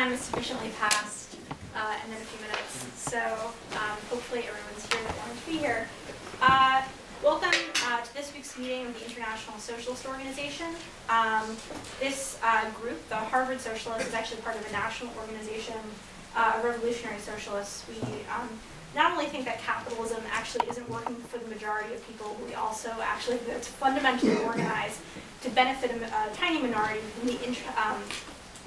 time is sufficiently passed, and then a few minutes. So hopefully everyone's here that wanted to be here. Welcome to this week's meeting of the International Socialist Organization. This group, the Harvard Socialists, is actually part of a national organization of revolutionary socialists. We not only think that capitalism actually isn't working for the majority of people, but we also actually think that it's fundamentally organized to benefit a tiny minority,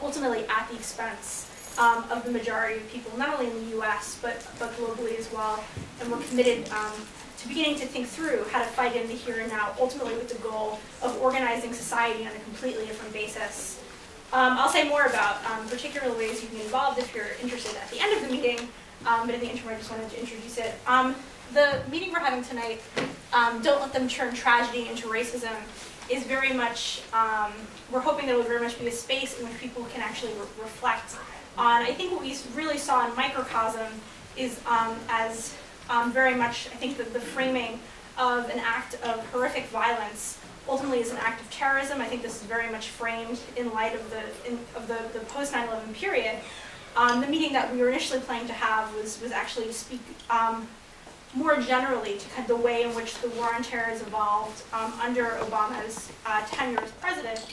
ultimately at the expense of the majority of people, not only in the US, but globally as well. And we're committed to beginning to think through how to fight in the here and now, ultimately with the goal of organizing society on a completely different basis. I'll say more about particular ways you can get involved if you're interested at the end of the meeting, but in the interim I just wanted to introduce it. The meeting we're having tonight, Don't Let Them Turn Tragedy into Racism, is very much, we're hoping that it will very much be a space in which people can actually reflect on. I think what we really saw in microcosm is as very much, I think, the framing of an act of horrific violence ultimately is an act of terrorism. I think this is very much framed in light of the post 9/11 period. The meeting that we were initially planning to have was actually to speak more generally to kind of the way in which the war on terror has evolved under Obama's tenure as president.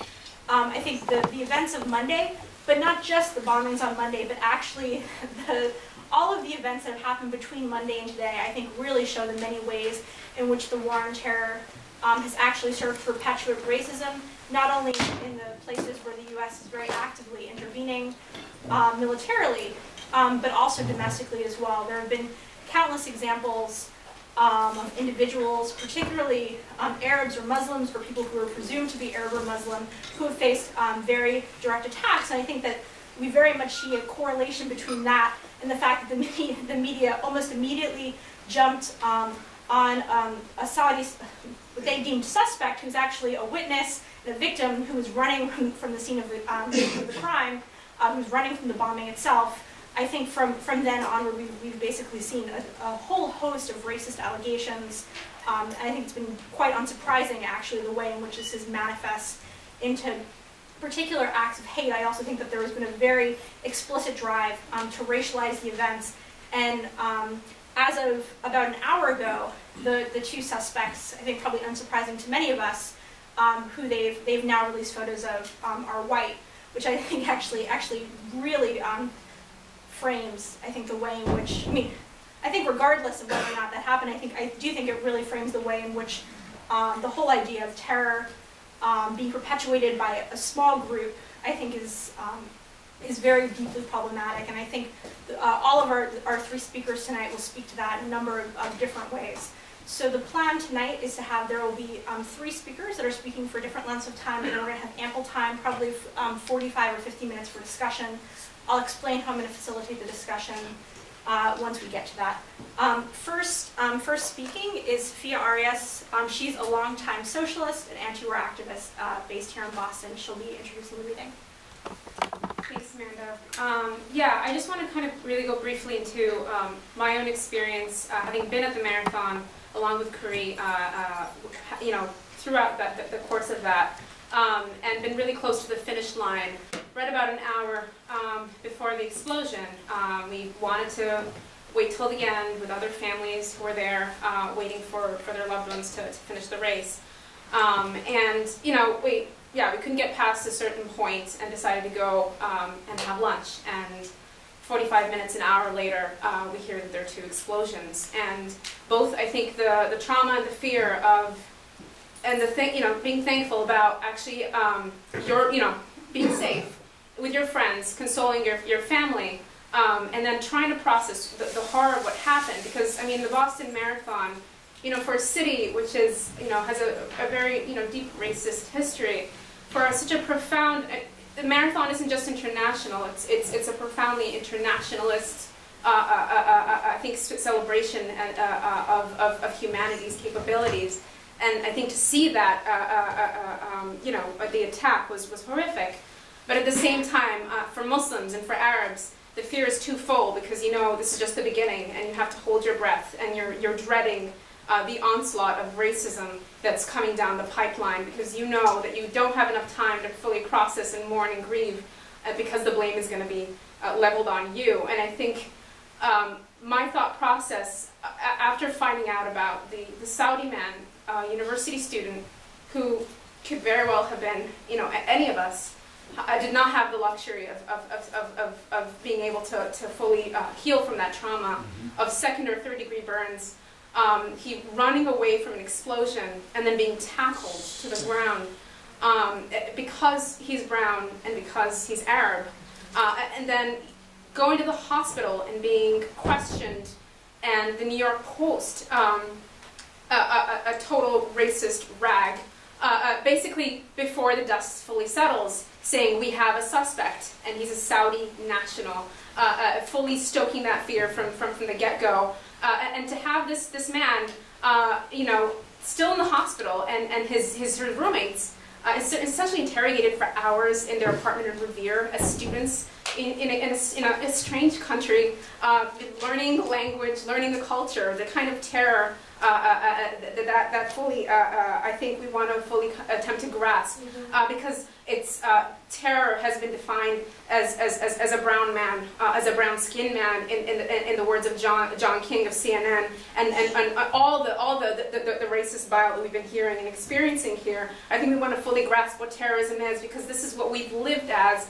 I think the events of Monday, but not just the bombings on Monday, but actually all of the events that have happened between Monday and today, I think really show the many ways in which the war on terror has actually served to perpetuate racism, not only in the places where the US is very actively intervening militarily, but also domestically as well. There have been countless examples of individuals, particularly Arabs or Muslims, or people who are presumed to be Arab or Muslim, who have faced very direct attacks. And I think that we very much see a correlation between that and the fact that the media almost immediately jumped on a Saudi, what they deemed suspect, who's actually a witness and a victim who was running from the scene of the crime, who's running from the bombing itself. I think from then onward, we've basically seen a whole host of racist allegations. And I think it's been quite unsurprising, actually, the way in which this has manifest into particular acts of hate. I also think that there has been a very explicit drive to racialize the events. And as of about an hour ago, the two suspects, I think probably unsurprising to many of us, who they've now released photos of, are white, which I think actually really frames, I think, the way in which, I think regardless of whether or not that happened, I do think it really frames the way in which the whole idea of terror being perpetuated by a small group, I think is very deeply problematic. And I think all of our three speakers tonight will speak to that in a number of different ways. So the plan tonight is to have, there will be three speakers that are speaking for different lengths of time, and we're going to have ample time, probably 45 or 50 minutes for discussion. I'll explain how I'm going to facilitate the discussion once we get to that. First speaking is Fia Aras. She's a longtime socialist and anti-war activist based here in Boston. She'll be introducing the meeting. Thanks, Amanda. Yeah, I just want to kind of really go briefly into my own experience, having been at the marathon along with Khury, throughout the course of that, and been really close to the finish line. Right about an hour before the explosion, we wanted to wait till the end with other families who were there waiting for their loved ones to finish the race. We couldn't get past a certain point and decided to go and have lunch. And 45 minutes, an hour later, we hear that there are two explosions. And both, I think, the trauma and the fear of, and being thankful about actually being safe with your friends, consoling your family, and then trying to process the horror of what happened. Because, the Boston Marathon, for a city which is, has a very, deep racist history, for such a profound, the marathon isn't just international, it's a profoundly internationalist, I think, celebration of humanity's capabilities. And I think to see that, the attack was horrific. But at the same time, for Muslims and for Arabs, the fear is twofold, because this is just the beginning, and you have to hold your breath, and you're dreading the onslaught of racism that's coming down the pipeline, because you know that you don't have enough time to fully process and mourn and grieve because the blame is going to be leveled on you. And I think my thought process, after finding out about the Saudi man, university student, who could very well have been, you know, any of us, did not have the luxury of being able to fully heal from that trauma of second or third degree burns. He running away from an explosion and then being tackled to the ground because he's brown and because he's Arab, and then going to the hospital and being questioned, and the New York Post, a total racist rag, basically before the dust fully settles, saying we have a suspect and he's a Saudi national, fully stoking that fear from the get-go. And to have this man, you know, still in the hospital, and his roommates, essentially interrogated for hours in their apartment in Revere as students in a strange country, learning the language, learning the culture, the kind of terror that fully, I think we want to fully attempt to grasp, because it's terror has been defined as a brown man, as a brown-skinned man, in the words of John King of CNN, and all the racist bile that we've been hearing and experiencing here. I think we want to fully grasp what terrorism is, because this is what we've lived as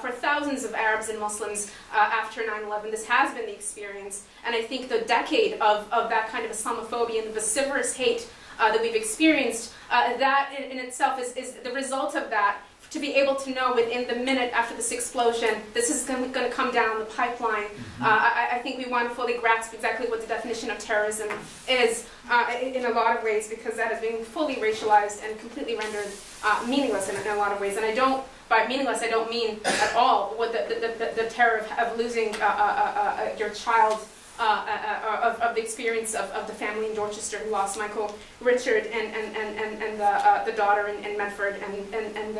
for thousands of Arabs and Muslims after 9/11. This has been the experience, and I think the decade of that kind of Islamophobia and the vociferous hate that we've experienced, that in itself is the result of that. To be able to know within the minute after this explosion, this is going to come down the pipeline. I think we want to fully grasp exactly what the definition of terrorism is in a lot of ways, because that has been fully racialized and completely rendered meaningless in a lot of ways. And I don't, by meaningless, I don't mean at all what the terror of losing your child, of the experience of the family in Dorchester who lost Michael, Richard, and the daughter in Medford, and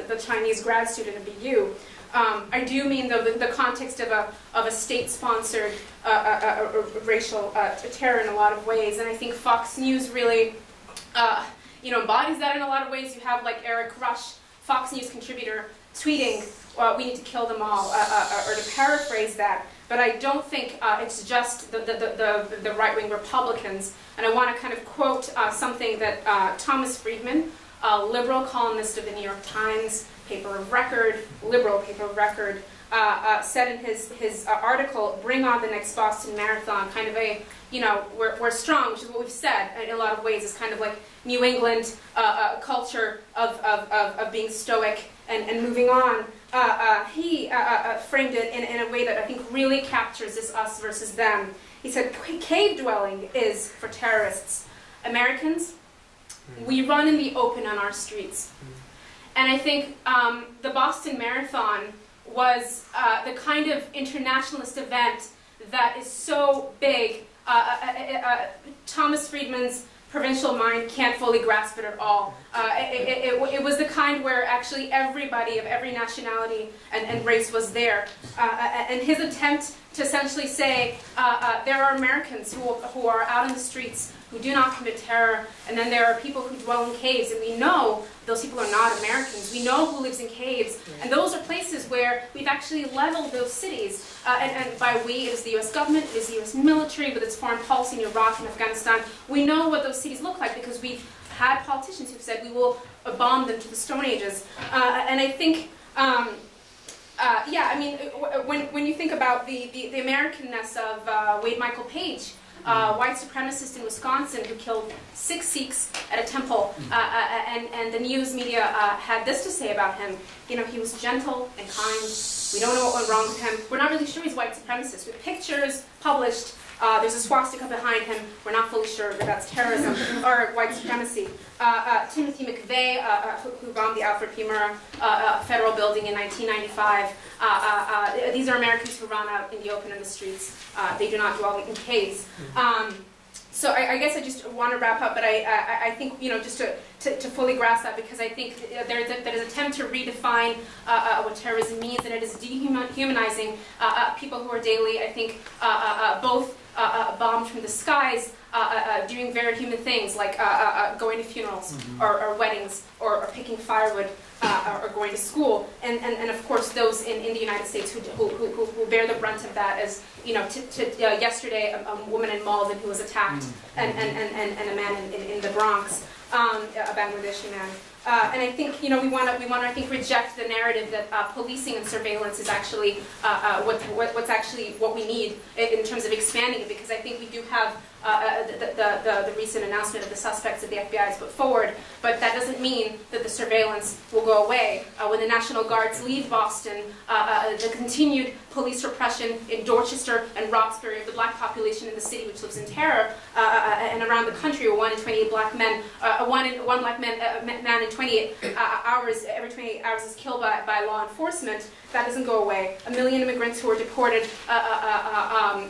the Chinese grad student at BU. I do mean the context of a state-sponsored racial terror in a lot of ways, and I think Fox News really embodies that in a lot of ways. You have like Eric Rush, Fox News contributor, tweeting, "We need to kill them all," or to paraphrase that. But I don't think it's just the right-wing Republicans. And I want to kind of quote something that Thomas Friedman, a liberal columnist of the New York Times, paper of record, liberal paper of record, said in his article, "Bring on the next Boston Marathon," kind of a, we're strong, which is what we've said in a lot of ways, is kind of like New England culture of being stoic and moving on. He framed it in a way that I think really captures this us versus them. He said, "Cave dwelling is for terrorists. Americans, we run in the open on our streets." And I think the Boston Marathon was the kind of internationalist event that is so big. Thomas Friedman's provincial mind can't fully grasp it at all. It was the kind where actually everybody of every nationality and race was there. And his attempt to essentially say there are Americans who are out in the streets who do not commit terror, and then there are people who dwell in caves, and we know those people are not Americans. We know who lives in caves, and those are places where we've actually leveled those cities. And by we, it is the U.S. government, it is the U.S. military with its foreign policy in Iraq and Afghanistan. We know what those cities look like because we've had politicians who've said we will bomb them to the Stone Ages. And I think, when you think about the Americanness of Wade Michael Page, white supremacist in Wisconsin who killed 6 Sikhs at a temple, and the news media had this to say about him. He was gentle and kind. We don't know what went wrong with him. We're not really sure he's white supremacist. With pictures published, there's a swastika behind him. We're not fully sure that that's terrorism or white supremacy. Timothy McVeigh, who bombed the Alfred P. Murrah federal building in 1995. These are Americans who run out in the open in the streets. They do not dwell in caves. So I guess I just want to wrap up, but I think, just to fully grasp that, because I think there's an attempt to redefine what terrorism means, and it is dehumanizing people who are daily, I think, both bombed from the skies, doing very human things like going to funerals or weddings or picking firewood or going to school, and of course those in the United States who bear the brunt of that, as you know, yesterday a woman in Malden who was attacked, and a man in the Bronx, a Bangladeshi man. And I think, you know, we want to I think reject the narrative that policing and surveillance is actually what's actually what we need in terms of expanding it, because I think we do have the recent announcement of the suspects that the FBI has put forward, but that doesn't mean that the surveillance will go away. When the National Guards leave Boston, the continued police repression in Dorchester and Roxbury of the black population in the city, which lives in terror, and around the country, where 1 in 28 black men, one black man in 28 hours, every 28 hours is killed by law enforcement. That doesn't go away. 1 million immigrants who are deported, that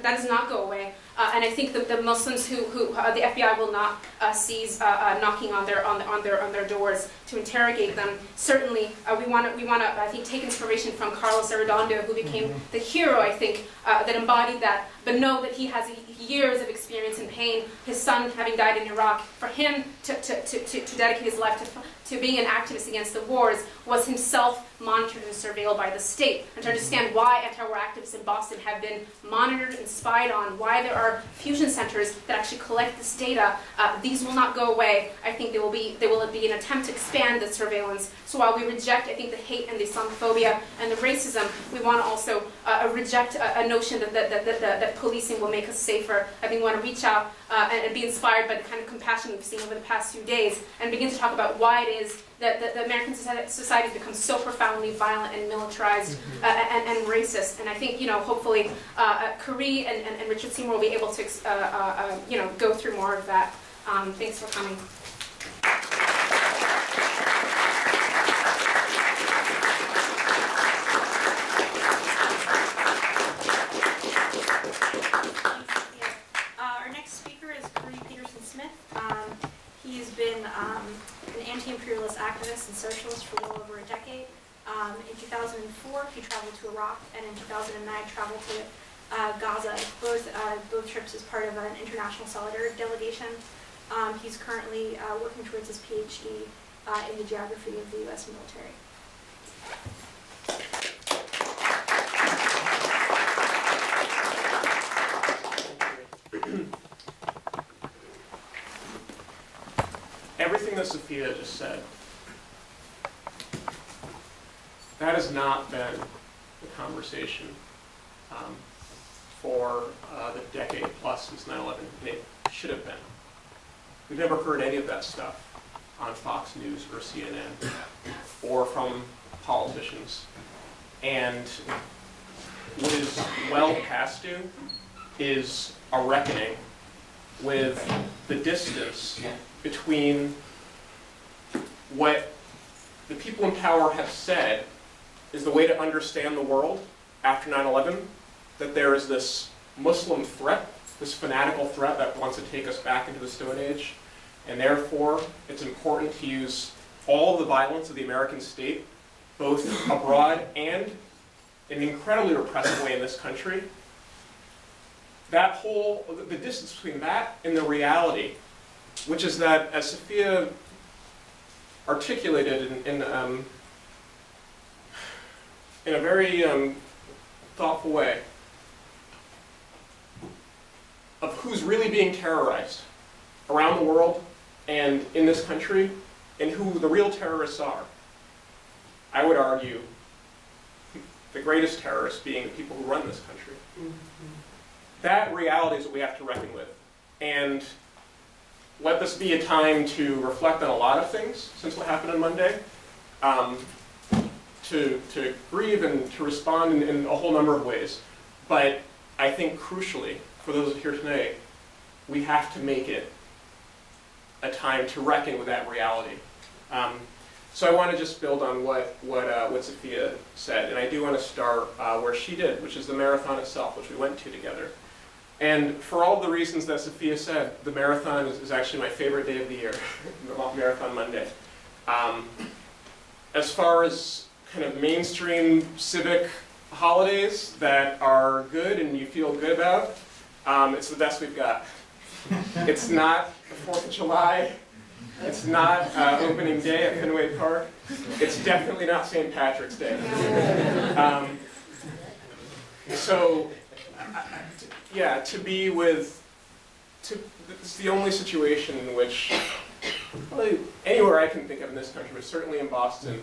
does not go away. And I think the Muslims who the FBI will not cease knocking on their doors to interrogate them. Certainly, we want to I think take inspiration from Carlos Arredondo, who became the hero, I think, that embodied that. But know that he has years of experience in pain. His son having died in Iraq, for him to dedicate his life to being an activist against the wars, was himself monitored and surveilled by the state. And to understand why anti-war activists in Boston have been monitored and spied on, why there are fusion centers that actually collect this data, these will not go away. I think there will be an attempt to expand the surveillance. So while we reject, I think, the hate and the Islamophobia and the racism, we want to also reject a notion that policing will make us safer. I think we want to reach out and be inspired by the kind of compassion we've seen over the past few days, and begin to talk about why it is that the American society has become so profoundly violent and militarized and racist. And I think, you know, hopefully Khury and Richard Seymour will be able to you know, go through more of that. Thanks for coming. Our next speaker is Kir Petersen-Smith. He's been an anti-imperialist activist and socialist for well over a decade. In 2004, he traveled to Iraq, and in 2009, traveled to Gaza, both trips as part of an international solidarity delegation. He's currently working towards his PhD in the geography of the U.S. military. Everything that Sophia just said, that has not been the conversation for the decade plus since 9/11. It should have been. We've never heard any of that stuff on Fox News or CNN or from politicians. And what is well past due is a reckoning with the distance between what the people in power have said is the way to understand the world after 9/11, that there is this Muslim threat, this fanatical threat that wants to take us back into the Stone Age, and therefore it's important to use all the violence of the American state, both abroad and in an incredibly repressive way in this country. The distance between that and the reality, which is that, as Sophia articulated in a very thoughtful way, of who's really being terrorized around the world and in this country, and who the real terrorists are. I would argue the greatest terrorists being the people who run this country. That reality is what we have to reckon with. And let this be a time to reflect on a lot of things since what happened on Monday, to grieve and to respond in a whole number of ways. But I think crucially, for those here tonight, we have to make it a time to reckon with that reality. So I want to just build on what Sophia said, and I do want to start where she did, which is the marathon itself, which we went to together. And for all the reasons that Sophia said, the marathon is actually my favorite day of the year, the Marathon Monday. As far as kind of mainstream civic holidays that are good and you feel good about, it's the best we've got. It's not the 4th of July. It's not opening day at Fenway Park. It's definitely not St. Patrick's Day. So, yeah, to be with, it's the only situation in which, well, anywhere I can think of in this country, but certainly in Boston,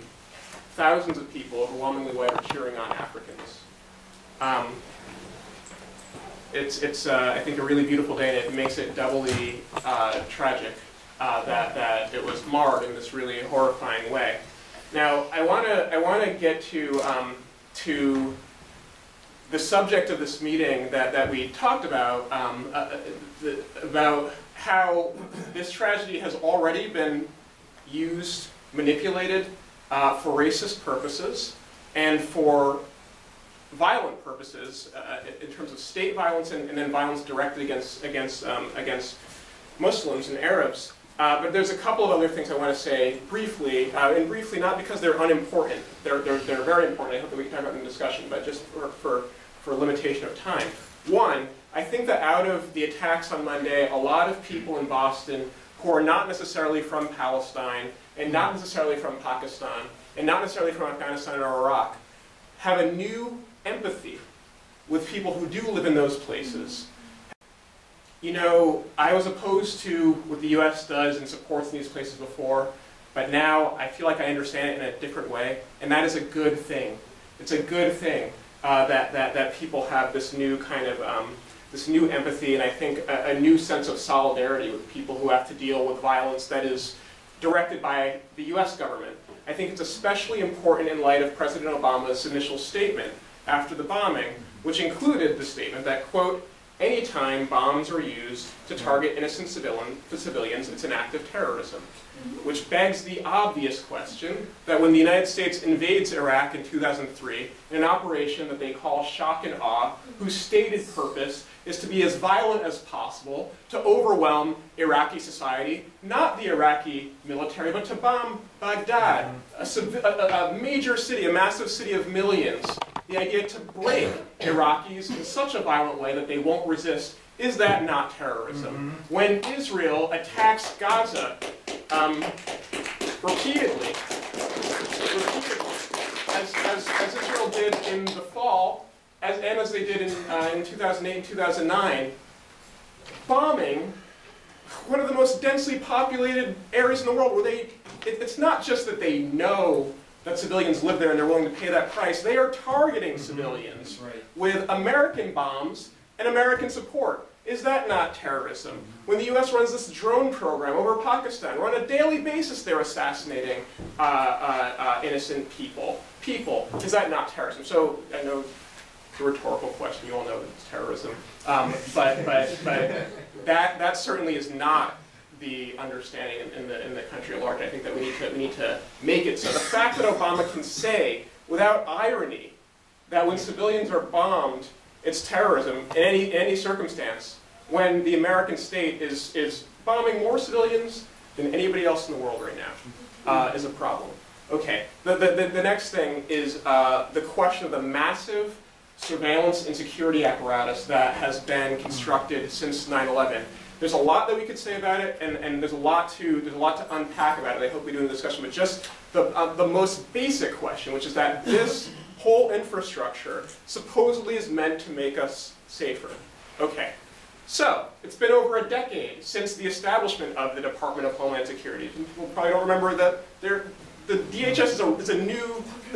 thousands of people, overwhelmingly white, are cheering on Africans. It's I think, a really beautiful day, and it makes it doubly tragic that it was marred in this really horrifying way. Now, I want to get to the subject of this meeting that we talked about how this tragedy has already been used, manipulated for racist purposes and for violent purposes in terms of state violence and then violence directed against Muslims and Arabs. But there's a couple of other things I want to say briefly, and briefly not because they're unimportant. They're very important. I hope that we can talk about them in discussion, but just for a limitation of time. One, I think that out of the attacks on Monday, a lot of people in Boston who are not necessarily from Palestine, and not necessarily from Pakistan, and not necessarily from Afghanistan or Iraq, have a new empathy with people who do live in those places. You know, I was opposed to what the US does and supports in these places before, but now I feel like I understand it in a different way, and that is a good thing. It's a good thing that people have this new kind of, this new empathy, and I think a new sense of solidarity with people who have to deal with violence that is directed by the US government. I think it's especially important in light of President Obama's initial statement after the bombing, which included the statement that, quote, "Anytime bombs are used to target innocent civilians, it's an act of terrorism." Which begs the obvious question that when the United States invades Iraq in 2003, in an operation that they call Shock and Awe, whose stated purpose is to be as violent as possible, to overwhelm Iraqi society, not the Iraqi military, but to bomb Baghdad, a major city, a massive city of millions. The idea to break Iraqis in such a violent way that they won't resist, is that not terrorism? When Israel attacks Gaza repeatedly, as Israel did in the fall, and as they did in 2008 and 2009, bombing one of the most densely populated areas in the world where it's not just that they know that civilians live there and they're willing to pay that price. They are targeting civilians with American bombs and American support. Is that not terrorism? When the US runs this drone program over Pakistan, where on a daily basis they're assassinating innocent people, is that not terrorism? So I know it's a rhetorical question, you all know that it's terrorism. But that certainly is not the understanding in the country at large. I think that we need to make it so. The fact that Obama can say, without irony, that when civilians are bombed, it's terrorism in any circumstance, when the American state is bombing more civilians than anybody else in the world right now, is a problem. Okay, the next thing is the question of the massive surveillance and security apparatus that has been constructed since 9/11. There's a lot that we could say about it, and there's a lot to unpack about it. I hope we do in the discussion, but just the most basic question, which is that this whole infrastructure supposedly is meant to make us safer. Okay, so it's been over a decade since the establishment of the Department of Homeland Security. People probably don't remember that the DHS is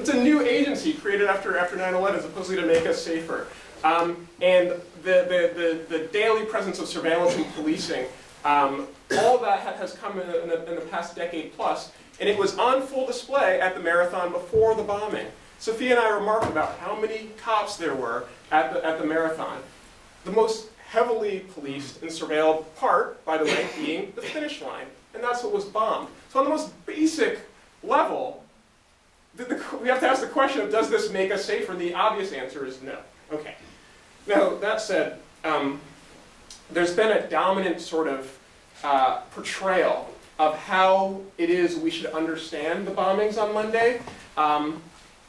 a new agency created after 9/11, supposedly to make us safer. And the daily presence of surveillance and policing, all that has come in the past decade plus, and it was on full display at the marathon before the bombing. Sophia and I remarked about how many cops there were at the marathon. The most heavily policed and surveilled part, by the way, being the finish line, and that's what was bombed. So on the most basic level, we have to ask the question of, does this make us safer? And the obvious answer is no. Okay. Now, that said, there's been a dominant sort of portrayal of how it is we should understand the bombings on Monday.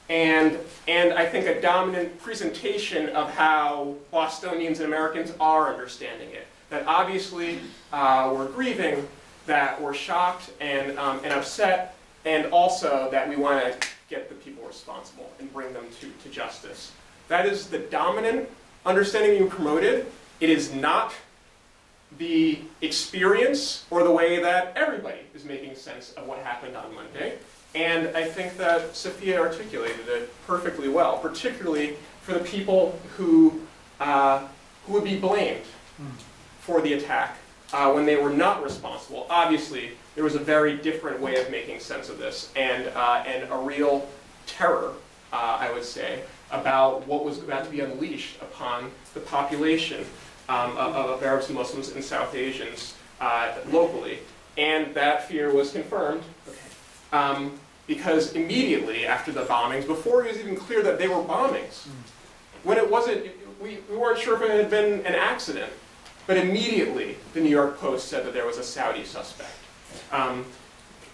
and I think a dominant presentation of how Bostonians and Americans are understanding it. That obviously we're grieving, that we're shocked and upset, and also that we want to get the people responsible and bring them to justice. That is the dominant understanding being promoted. It is not the experience or the way that everybody is making sense of what happened on Monday. And I think that Sophia articulated it perfectly well, particularly for the people who would be blamed for the attack when they were not responsible. Obviously, there was a very different way of making sense of this, and a real terror, I would say, about what was about to be unleashed upon the population of Arabs and Muslims and South Asians locally. And that fear was confirmed because immediately after the bombings, before it was even clear that they were bombings, when it wasn't, we weren't sure if it had been an accident, but immediately the New York Post said that there was a Saudi suspect.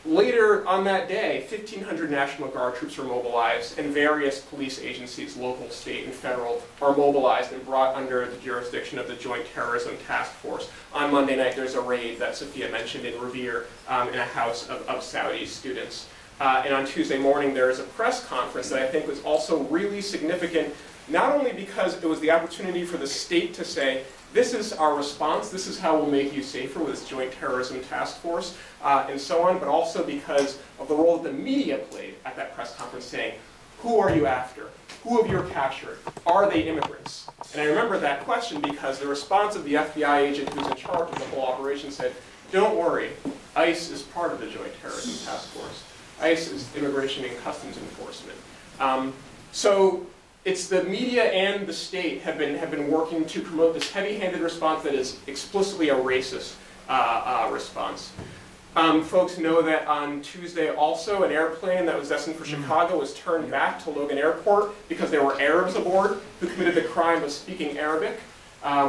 Later on that day, 1,500 National Guard troops were mobilized, and various police agencies, local, state, and federal, are mobilized and brought under the jurisdiction of the Joint Terrorism Task Force. On Monday night, there's a raid that Sophia mentioned in Revere in a house of Saudi students. And on Tuesday morning, there is a press conference that I think was also really significant, not only because it was the opportunity for the state to say, this is our response, this is how we'll make you safer with this Joint Terrorism Task Force, and so on, but also because of the role that the media played at that press conference saying, who are you after? Who have you captured? Are they immigrants? And I remember that question because the response of the FBI agent who's in charge of the whole operation said, don't worry, ICE is part of the Joint Terrorism Task Force. ICE is Immigration and Customs Enforcement. So it's the media and the state have been working to promote this heavy-handed response that is explicitly a racist response. Folks know that on Tuesday also an airplane that was destined for Chicago was turned back to Logan Airport because there were Arabs aboard who committed the crime of speaking Arabic,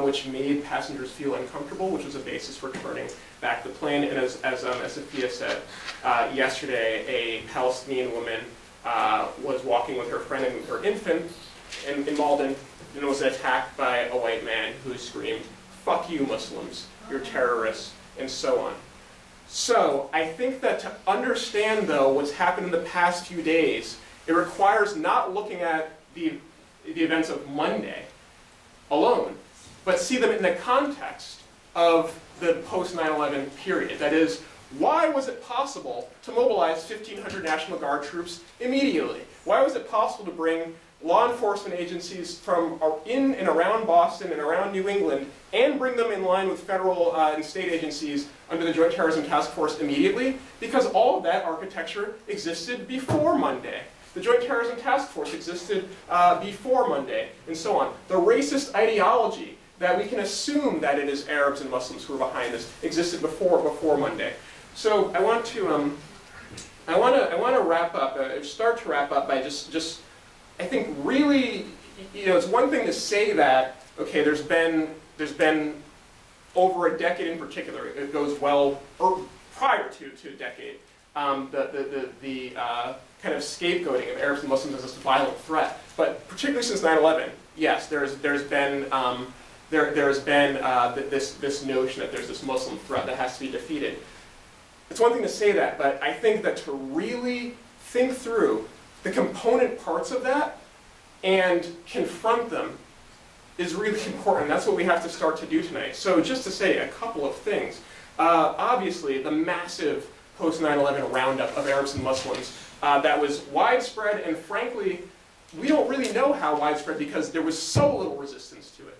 which made passengers feel uncomfortable, which was a basis for turning back the plane. And as Sophia said, yesterday a Palestinian woman was walking with her friend and her infant in Malden and was attacked by a white man who screamed, "Fuck you Muslims, you're terrorists," and so on. So I think that to understand, though, what's happened in the past few days, it requires not looking at the events of Monday alone, but see them in the context of the post-9/11 period. That is, why was it possible to mobilize 1,500 National Guard troops immediately? Why was it possible to bring law enforcement agencies from in and around Boston and around New England and bring them in line with federal and state agencies under the Joint Terrorism Task Force immediately? Because all of that architecture existed before Monday. The Joint Terrorism Task Force existed before Monday, and so on. The racist ideology that we can assume that it is Arabs and Muslims who are behind this existed before Monday. So I want to wrap up, start to wrap up by just I think really, it's one thing to say that, okay, there's been over a decade in particular, it goes well, or prior to a decade, the kind of scapegoating of Arabs and Muslims as this violent threat. But particularly since 9/11, yes, there's been this notion that there's this Muslim threat that has to be defeated. It's one thing to say that, but I think that to really think through the component parts of that and confront them is really important. That's what we have to start to do tonight. So just to say a couple of things. Obviously, the massive post-9/11 roundup of Arabs and Muslims that was widespread, and frankly, we don't really know how widespread because there was so little resistance to it.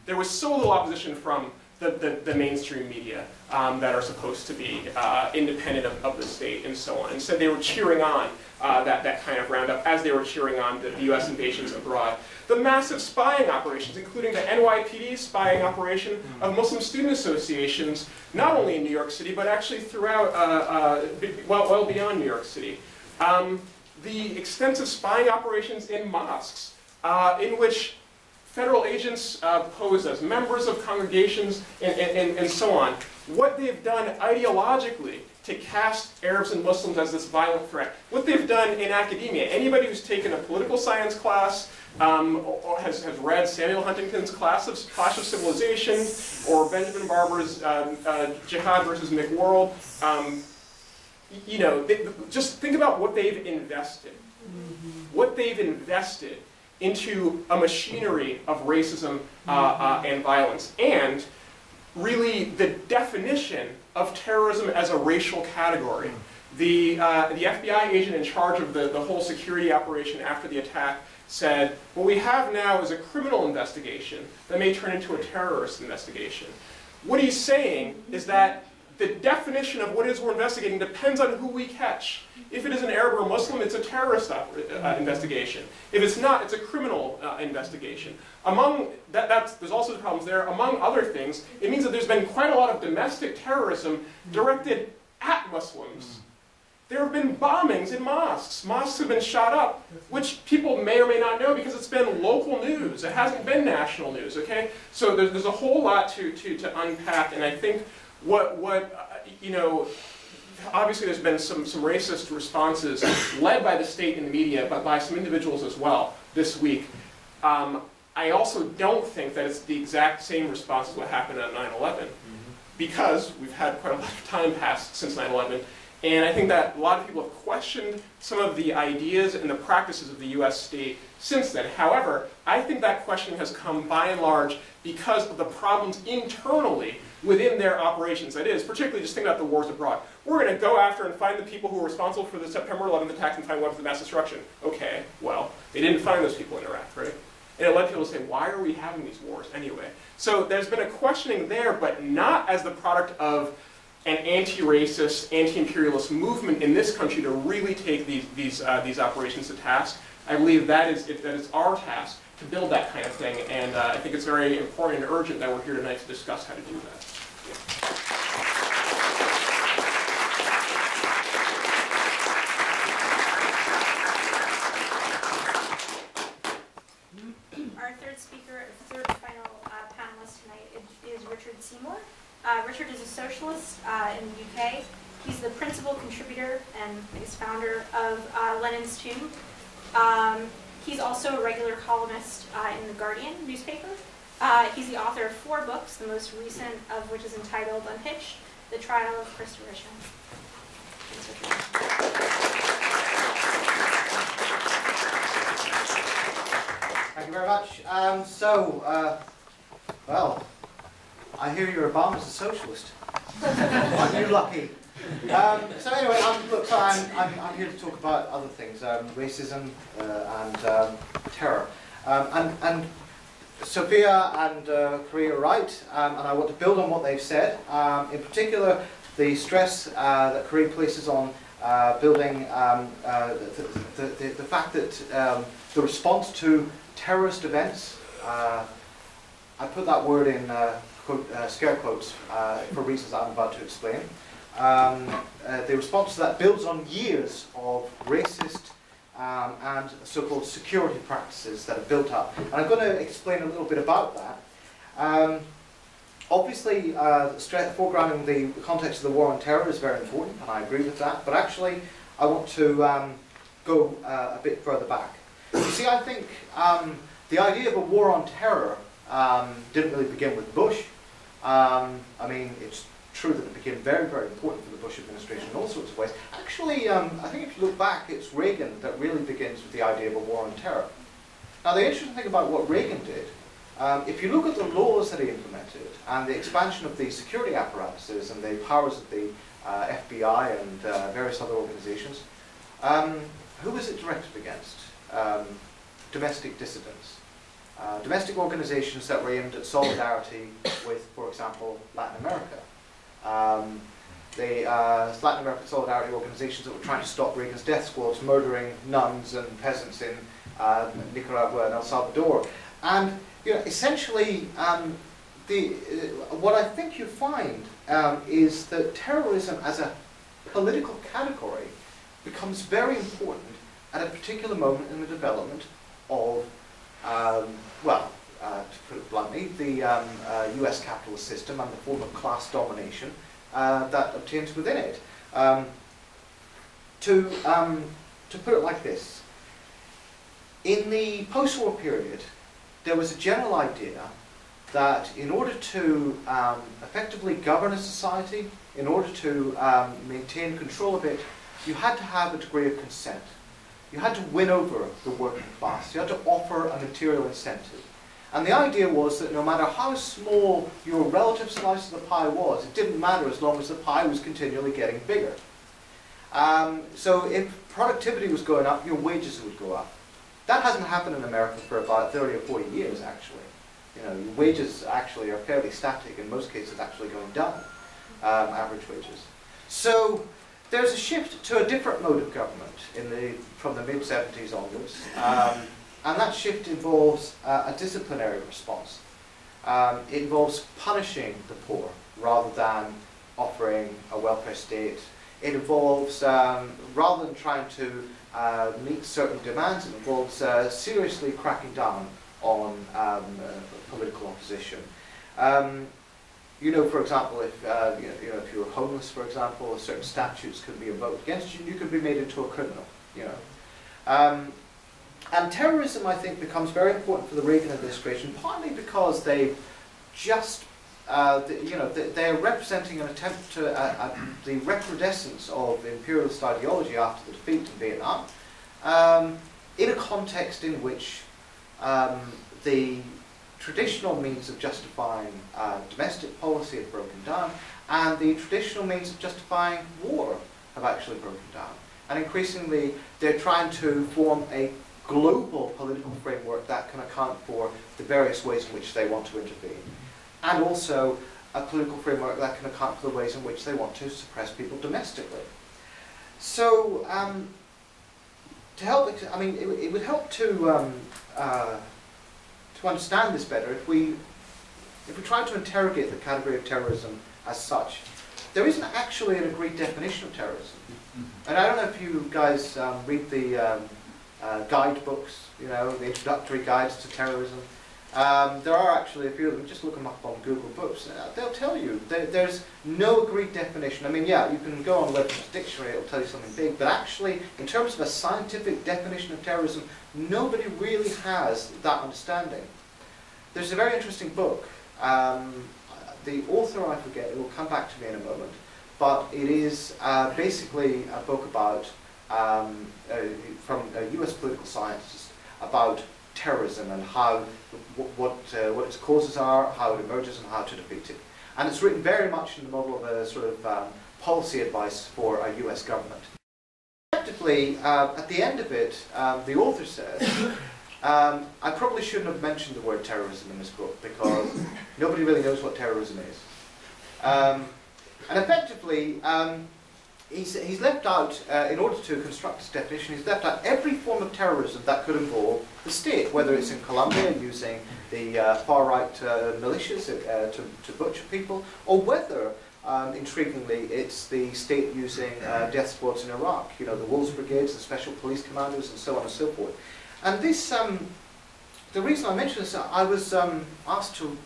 There was so little opposition from the mainstream media that are supposed to be independent of the state and so on. Instead, they were cheering on that kind of roundup as they were cheering on the U.S. invasions abroad. The massive spying operations, including the NYPD spying operation of Muslim student associations, not only in New York City, but actually throughout, well beyond New York City. The extensive spying operations in mosques, in which federal agents posed as members of congregations and so on. What they've done ideologically to cast Arabs and Muslims as this violent threat. What they've done in academia, anybody who's taken a political science class, or has read Samuel Huntington's Clash of Civilizations, or Benjamin Barber's Jihad versus McWorld, you know, just think about what they've invested. What they've invested into a machinery of racism and violence. And really the definition of terrorism as a racial category. The FBI agent in charge of the whole security operation after the attack said, what we have now is a criminal investigation that may turn into a terrorist investigation. What he's saying is that the definition of what it is we're investigating depends on who we catch. If it is an Arab or Muslim, it's a terrorist investigation. If it's not, it's a criminal investigation. There's also the problems there. Among other things, it means that there's been quite a lot of domestic terrorism directed at Muslims. There have been bombings in mosques. Mosques have been shot up, which people may or may not know because it's been local news. It hasn't been national news, okay? So there's a whole lot to unpack, and I think you know, obviously there's been some racist responses led by the state and the media, but by some individuals as well this week. I also don't think that it's the exact same response as what happened on 9/11, because we've had quite a lot of time passed since 9/11, and I think that a lot of people have questioned some of the ideas and the practices of the US state since then. However, I think that question has come by and large because of the problems internally within their operations. That is, particularly just think about the wars abroad. We're going to go after and find the people who were responsible for the September 11th attacks and find weapons of mass destruction. Okay, well, they didn't find those people in Iraq, right? And it led people to say, why are we having these wars anyway? So there's been a questioning there, but not as the product of an anti-racist, anti-imperialist movement in this country to really take these operations to task. I believe that is our task to build that kind of thing, and I think it's very important and urgent that we're here tonight to discuss how to do that. Our third speaker, third final panelist tonight is Richard Seymour. Richard is a socialist in the UK. He's the principal contributor and I guess founder of Lenin's Tomb. He's also a regular columnist in The Guardian newspaper. He's the author of 4 books, the most recent of which is entitled Unhitched, The Trial of Christopher Wren. Thank you very much. Well, I hear you're Obama's a socialist. Aren't you lucky? So anyway, I'm here to talk about other things, racism and terror. And Sophia and Khury are right, and I want to build on what they've said. In particular, the stress that Khury places on building the fact that the response to terrorist events, I put that word in scare quotes for reasons I'm about to explain. The response to that builds on years of racist and so-called security practices that have built up. And I'm going to explain a little bit about that. Obviously, foregrounding the context of the war on terror is very important, and I agree with that. But actually, I want to go a bit further back. You see, I think the idea of a war on terror didn't really begin with Bush. I mean, it's true that it became very, very important for the Bush administration in all sorts of ways. Actually, I think if you look back, it's Reagan that really begins with the idea of a war on terror. Now, the interesting thing about what Reagan did, if you look at the laws that he implemented and the expansion of the security apparatuses and the powers of the FBI and various other organizations, who was it directed against? Domestic dissidents. Domestic organizations that were aimed at solidarity with, for example, Latin America. The Latin American solidarity organizations that were trying to stop Reagan's death squads murdering nuns and peasants in Nicaragua and El Salvador. And you know, essentially, what I think you find is that terrorism as a political category becomes very important at a particular moment in the development of, to put it bluntly, the US capitalist system and the form of class domination that obtains within it. To put it like this, in the post-war period, there was a general idea that in order to effectively govern a society, in order to maintain control of it, you had to have a degree of consent. You had to win over the working class. You had to offer a material incentive. And the idea was that no matter how small your relative slice of the pie was, it didn't matter as long as the pie was continually getting bigger. So if productivity was going up, your wages would go up. That hasn't happened in America for about 30 or 40 years, actually. You know, your wages actually are fairly static, in most cases actually going down, average wages. So there's a shift to a different mode of government from the mid-70s onwards. And that shift involves a disciplinary response. It involves punishing the poor rather than offering a welfare state. It involves, rather than trying to meet certain demands, it involves seriously cracking down on political opposition. You know, for example, if if you were homeless, for example, certain statutes could be invoked against you, and you could be made into a criminal. You know. And terrorism, I think, becomes very important for the Reagan administration, partly because they just, they're representing an attempt to the recrudescence of imperialist ideology after the defeat in Vietnam, in a context in which the traditional means of justifying domestic policy have broken down, and the traditional means of justifying war have actually broken down. And increasingly, they're trying to form a global political framework that can account for the various ways in which they want to intervene. And also a political framework that can account for the ways in which they want to suppress people domestically. So, to help, I mean, it would help to understand this better if we try to interrogate the category of terrorism as such. There isn't actually an agreed definition of terrorism. And I don't know if you guys read the guidebooks, you know, the introductory guides to terrorism. There are actually a few of them. Just look them up on Google Books. They'll tell you there's no agreed definition. I mean, yeah, you can go on Webster's dictionary, it'll tell you something big, but actually, in terms of a scientific definition of terrorism, nobody really has that understanding. There's a very interesting book. The author, I forget, it will come back to me in a moment, but it is basically a book about from a US political scientist about terrorism and how what its causes are, how it emerges, and how to defeat it. And it's written very much in the model of a sort of policy advice for a US government. Effectively, at the end of it, the author says, I probably shouldn't have mentioned the word terrorism in this book because nobody really knows what terrorism is. And effectively, he's left out, in order to construct this definition, he's left out every form of terrorism that could involve the state, whether it's in Colombia using the far-right militias to butcher people, or whether, intriguingly, it's the state using death squads in Iraq, you know, the Wolves Brigades, the Special Police Commandos, and so on and so forth. And this, the reason I mention this, I was asked to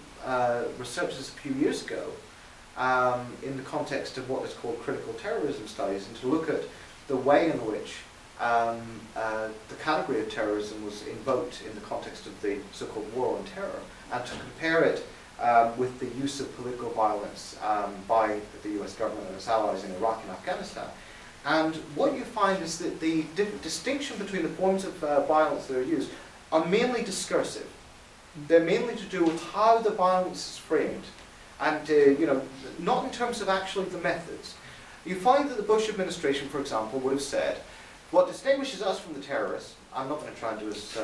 research this a few years ago, in the context of what is called critical terrorism studies, and to look at the way in which the category of terrorism was invoked in the context of the so-called war on terror, and to compare it with the use of political violence by the US government and its allies in Iraq and Afghanistan. And what you find is that the distinction between the forms of violence that are used are mainly discursive. They're mainly to do with how the violence is framed, and you know, not in terms of actually the methods. You find that the Bush administration, for example, would have said, what distinguishes us from the terrorists, I'm not going to try and do this,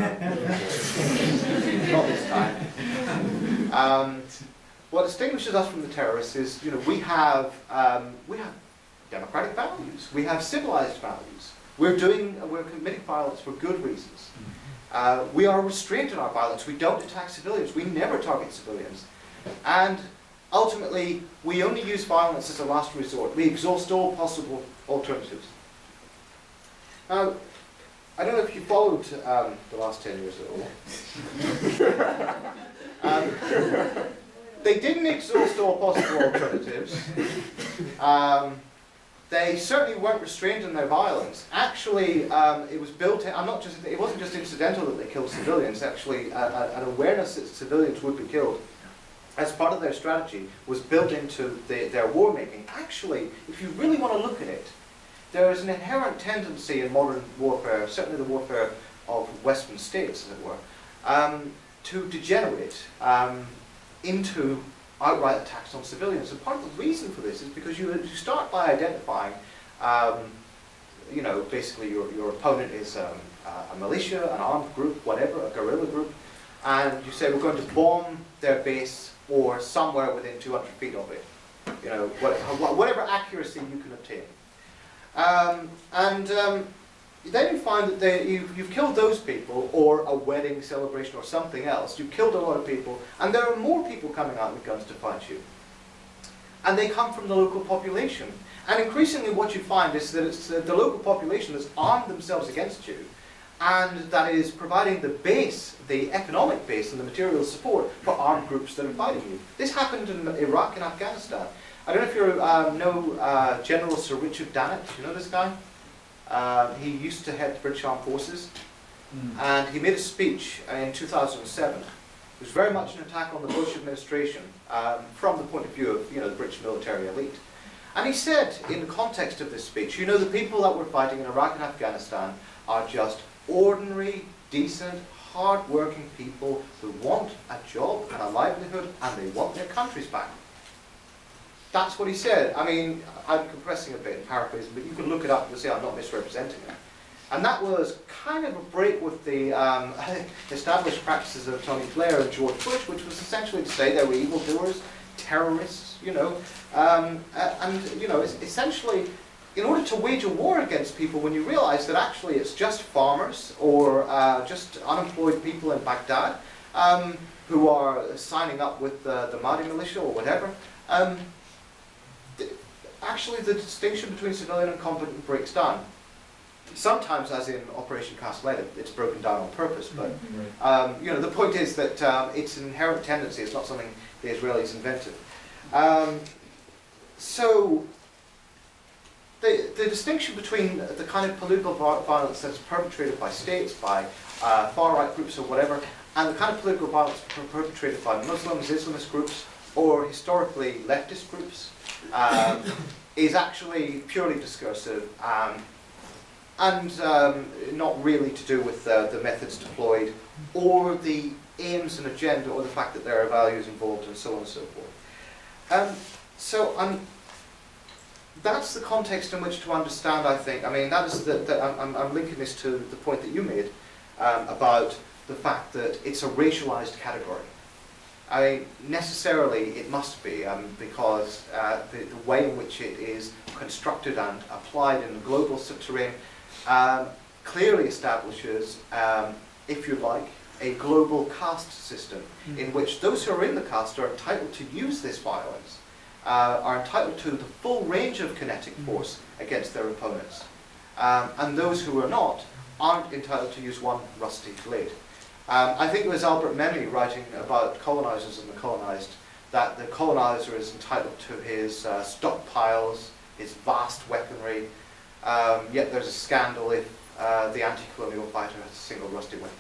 not this time. What distinguishes us from the terrorists is, you know, we have democratic values, we have civilized values. We're committing violence for good reasons. We are restrained in our violence. We don't attack civilians. We never target civilians. And ultimately, we only use violence as a last resort. We exhaust all possible alternatives. Now, I don't know if you followed the last 10 years at all. They didn't exhaust all possible alternatives. they certainly weren't restrained in their violence. Actually, it was built in, it wasn't just incidental that they killed civilians. Actually, an awareness that civilians would be killed as part of their strategy was built into their war making. Actually, if you really want to look at it, there is an inherent tendency in modern warfare, certainly the warfare of Western states, as it were, to degenerate into outright attacks on civilians. And part of the reason for this is because you start by identifying, you know, basically your opponent is a militia, an armed group, whatever, a guerrilla group, and you say we're going to bomb their base or somewhere within 200 feet of it. You know, whatever accuracy you can obtain. Then you find that you've killed those people, or a wedding celebration or something else. You've killed a lot of people, and there are more people coming out with guns to fight you. And they come from the local population. And increasingly what you find is that it's the local population that's armed themselves against you, and that is providing the base, the economic base and the material support for armed groups that are fighting you. This happened in Iraq and Afghanistan. I don't know if you know General Sir Richard Dannett. You know this guy? He used to head the British Armed Forces, and he made a speech in 2007. It was very much an attack on the Bush administration from the point of view of, you know, the British military elite. And he said, in the context of this speech, you know, the people that were fighting in Iraq and Afghanistan are just ordinary, decent, hard-working people who want a job and a livelihood, and they want their countries back. That's what he said. I mean, I'm compressing a bit and paraphrasing, but you can look it up and see I'm not misrepresenting it. And that was kind of a break with the established practices of Tony Blair and George Bush, which was essentially to say they were evildoers, terrorists, you know. And, you know, essentially, in order to wage a war against people, when you realize that actually it's just farmers or just unemployed people in Baghdad who are signing up with the Mahdi militia or whatever, actually the distinction between civilian and combatant breaks down. Sometimes, as in Operation Castellet, it's broken down on purpose, but you know, the point is that it's an inherent tendency, it's not something the Israelis invented. So the distinction between the kind of political violence that's perpetrated by states, by far-right groups or whatever, and the kind of political violence perpetrated by Muslims, Islamist groups, or historically leftist groups, is actually purely discursive and not really to do with the methods deployed or the aims and agenda or the fact that there are values involved and so on and so forth. That's the context in which to understand, I think. I mean, that is I'm linking this to the point that you made about the fact that it's a racialized category. I mean, necessarily it must be, because the way in which it is constructed and applied in the global terrain clearly establishes, if you like, a global caste system in which those who are in the caste are entitled to use this violence, are entitled to the full range of kinetic force against their opponents. And those who are not aren't entitled to use one rusty blade. I think it was Albert Memmi writing about colonizers and the colonized, that the colonizer is entitled to his stockpiles, his vast weaponry, yet there's a scandal if the anti-colonial fighter has a single rusty weapon.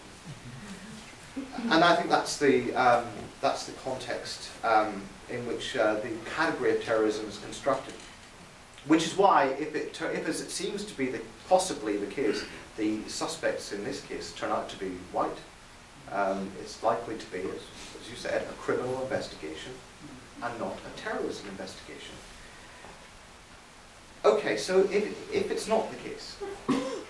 And I think that's the context in which the category of terrorism is constructed. Which is why, if as it seems to be possibly the case, the suspects in this case turn out to be white, it's likely to be, as you said, a criminal investigation and not a terrorism investigation. Okay, so if it's not the case,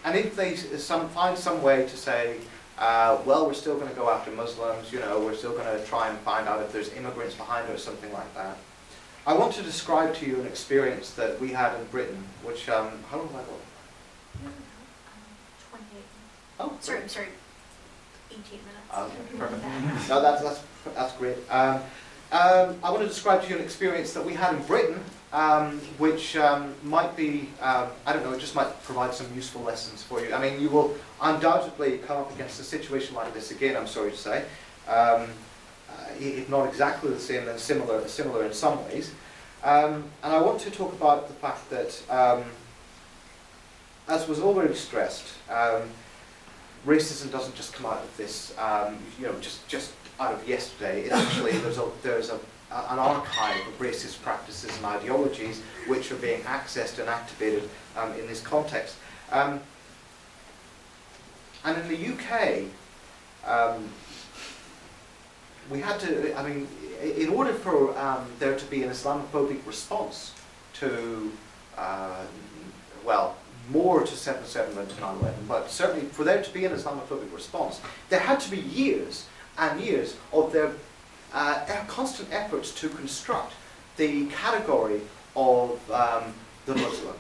and if they find some way to say, well, we're still going to go after Muslims, you know, we're still going to try and find out if there's immigrants behind it or something like that, I want to describe to you an experience that we had in Britain, which, how long have I got? 28. Oh, sorry, 18 minutes. Okay, perfect. No, that's great. I want to describe to you an experience that we had in Britain, which might be, I don't know, it just might provide some useful lessons for you. I mean, you will undoubtedly come up against a situation like this again, I'm sorry to say. If not exactly the same, then similar in some ways. And I want to talk about the fact that, as was already stressed, racism doesn't just come out of this, just out of yesterday. It actually, there's an archive of racist practices and ideologies which are being accessed and activated in this context. And in the UK, we had to, in order for there to be an Islamophobic response to, well, more to 7/7 than to 9/11, but certainly for there to be an Islamophobic response, there had to be years and years of their constant efforts to construct the category of the Muslim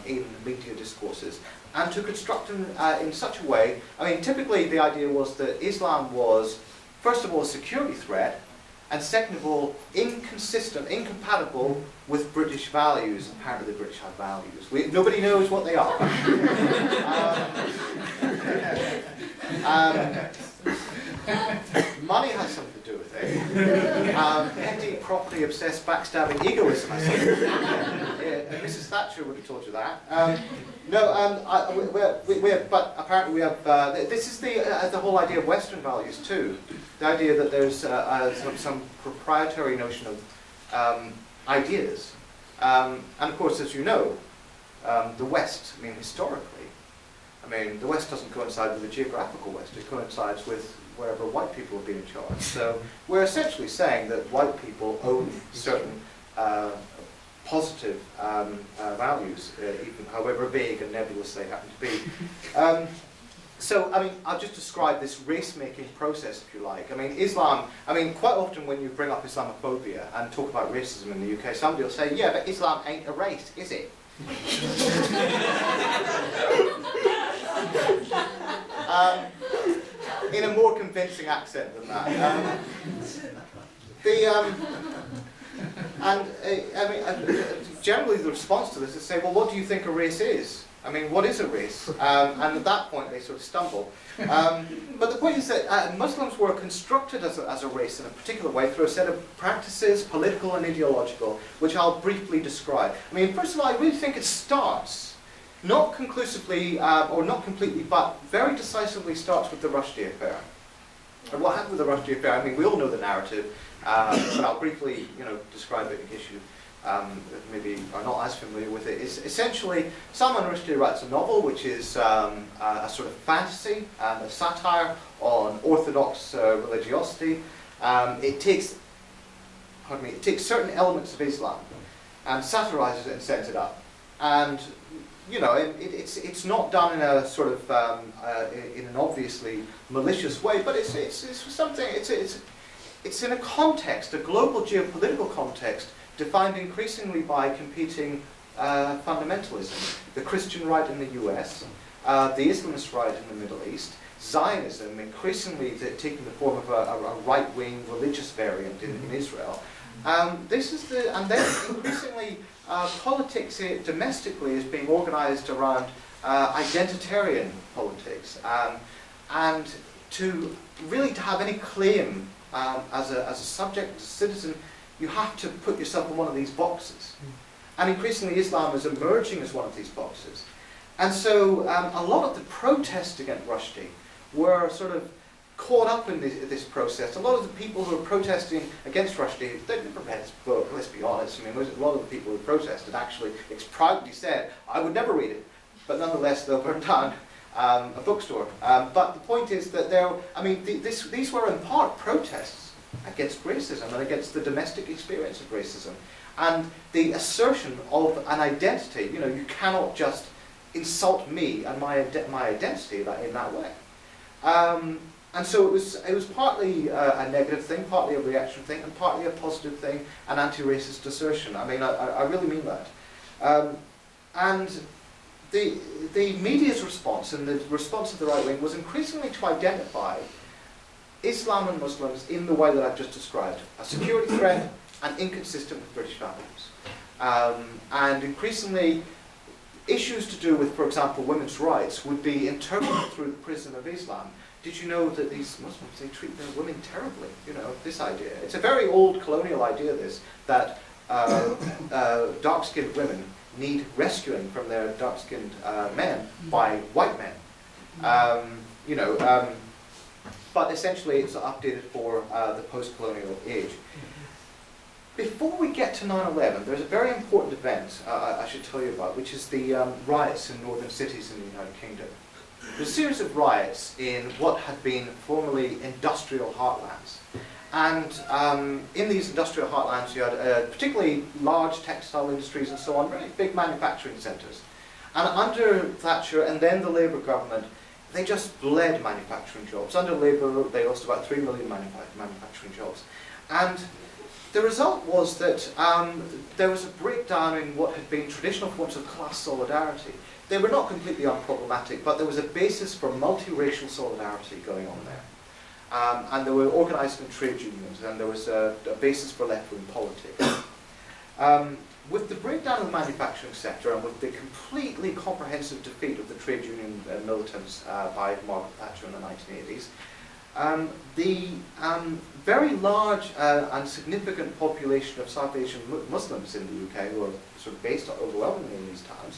in media discourses, and to construct them in such a way. Typically the idea was that Islam was, first of all, a security threat, and second of all, incompatible with British values. Apparently the British have values. Nobody knows what they are. Money has something to do with it. Petty, property, obsessed, backstabbing, egoism, I think. Mrs. Thatcher would have told you that. But apparently we have, this is the whole idea of Western values too. The idea that there's some proprietary notion of ideas. And of course, as you know, the West, historically, the West doesn't coincide with the geographical West. It coincides with wherever white people have been in charge. So we're essentially saying that white people own certain positive values, even however vague and nebulous they happen to be. I'll just describe this race-making process, if you like. Islam, quite often when you bring up Islamophobia and talk about racism in the UK, somebody will say, yeah, but Islam ain't a race, is it? In a more convincing accent than that. Generally the response to this is say, well, what do you think a race is? What is a race? And at that point they sort of stumble. But the point is that Muslims were constructed as a race in a particular way through a set of practices, political and ideological, which I'll briefly describe. First of all, I really think it starts, not conclusively, or not completely, but very decisively starts with the Rushdie affair. And what happened with the Rushdie affair, we all know the narrative, but I'll briefly describe it in case you maybe are not as familiar with it. It's essentially, Salman Rushdie writes a novel which is a sort of fantasy and a satire on orthodox religiosity. It takes certain elements of Islam and satirizes it and sets it up. And it's not done in a sort of in an obviously malicious way, but it's something. It's in a context, a global geopolitical context, defined increasingly by competing fundamentalism. The Christian right in the US, the Islamist right in the Middle East, Zionism increasingly taking the form of a right-wing religious variant in Israel. And then increasingly politics domestically is being organized around identitarian politics. And to have any claim as a subject, as a citizen, you have to put yourself in one of these boxes. And increasingly Islam is emerging as one of these boxes. And so a lot of the protests against Rushdie were sort of caught up in this process. A lot of the people who were protesting against Rushdie, they'd never read his book, let's be honest. A lot of the people who protested actually proudly said, I would never read it. But nonetheless, they'll burn down a bookstore. But the point is that these were in part protests against racism and against the domestic experience of racism. And the assertion of an identity, you cannot just insult me and my identity in that way. And so it was partly a negative thing, partly a reaction thing, and partly a positive thing, an anti-racist assertion. I really mean that. And the media's response and the response of the right wing was increasingly to identify Islam and Muslims in the way that I've just described, a security threat and inconsistent with British values. And increasingly, issues to do with, for example, women's rights would be interpreted through the prism of Islam. Did you know that these Muslims, they treat their women terribly? This idea. It's a very old colonial idea, this, that dark-skinned women need rescuing from their dark-skinned men by white men. But essentially it's updated for the post-colonial age. Before we get to 9/11, there's a very important event I should tell you about, which is the riots in northern cities in the United Kingdom. There's a series of riots in what had been formerly industrial heartlands. And in these industrial heartlands, you had particularly large textile industries and so on, very big manufacturing centres. And under Thatcher and then the Labour government, they just bled manufacturing jobs. Under Labour, they lost about 3 million manufacturing jobs. And the result was that there was a breakdown in what had been traditional forms of class solidarity. They were not completely unproblematic, but there was a basis for multiracial solidarity going on there. And they were organised in trade unions, and there was a basis for left-wing politics. With the breakdown of the manufacturing sector and with the completely comprehensive defeat of the trade union militants by Margaret Thatcher in the 1980s, the very large and significant population of South Asian Muslims in the UK, who are sort of based overwhelmingly in these towns,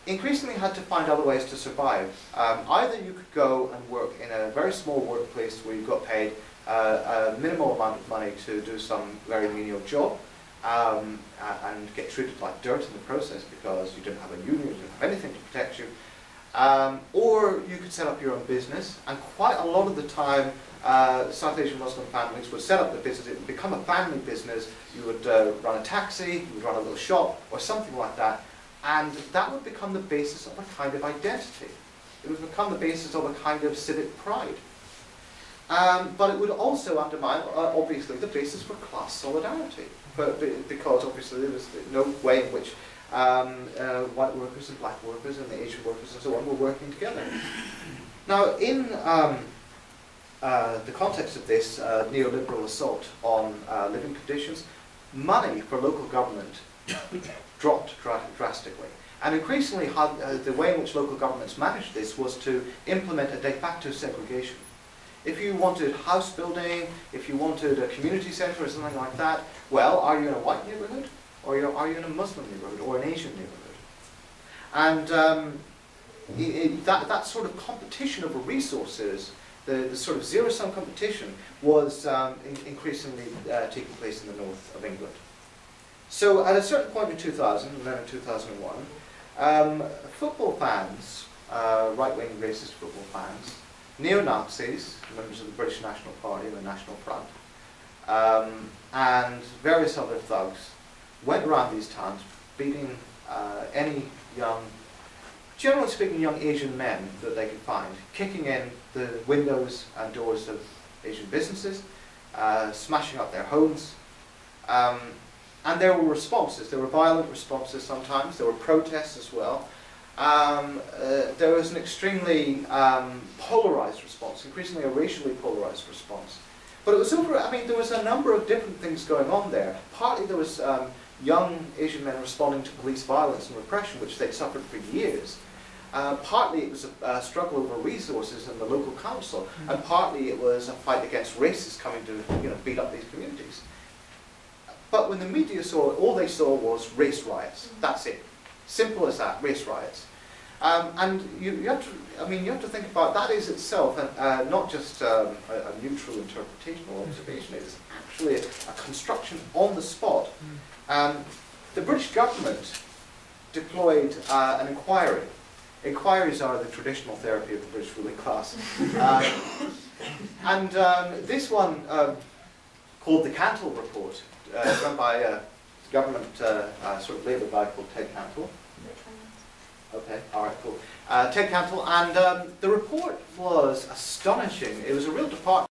increasingly had to find other ways to survive. Either you could go and work in a very small workplace where you got paid a minimal amount of money to do some very menial job, and get treated like dirt in the process because you didn't have a union, you didn't have anything to protect you. Or you could set up your own business, and quite a lot of the time South Asian Muslim families would set up the business, it would become a family business, you would run a taxi, you would run a little shop or something like that, and that would become the basis of a kind of identity. It would become the basis of a kind of civic pride. But it would also undermine, obviously, the basis for class solidarity, because obviously there was no way in which white workers and black workers and the Asian workers and so on were working together. Now, in the context of this neoliberal assault on living conditions, money for local government dropped drastically. And increasingly, the way in which local governments managed this was to implement a de facto segregation. If you wanted house building, if you wanted a community centre or something like that, well, are you in a white neighbourhood? Or are you in a Muslim neighbourhood or an Asian neighbourhood? And that sort of competition over resources, the sort of zero-sum competition, was increasingly taking place in the north of England. So at a certain point in 2000, and then in 2001, football fans, right-wing racist football fans, neo-Nazis, members of the British National Party and the National Front, and various other thugs, went around these towns beating any young, generally speaking, young Asian men that they could find, kicking in the windows and doors of Asian businesses, smashing up their homes. And there were responses. There were violent responses sometimes. There were protests as well. There was an extremely polarized response, increasingly a racially polarized response. But it was over, I mean, there was a number of different things going on there. Partly there was young Asian men responding to police violence and repression, which they'd suffered for years. Partly it was a struggle over resources in the local council, and partly it was a fight against racists coming to beat up these communities. But when the media saw it, all they saw was race riots. That's it. Simple as that, race riots. And you have to think about that is itself not just a neutral interpretation or observation. It is actually a construction on the spot. The British government deployed an inquiry. Inquiries are the traditional therapy of the British ruling class. And this one, called the Cantle Report, run by a government sort of Labour guy called Ted Cantle. Okay, all right, cool. Ted Cantle, and the report was astonishing. It was a real departure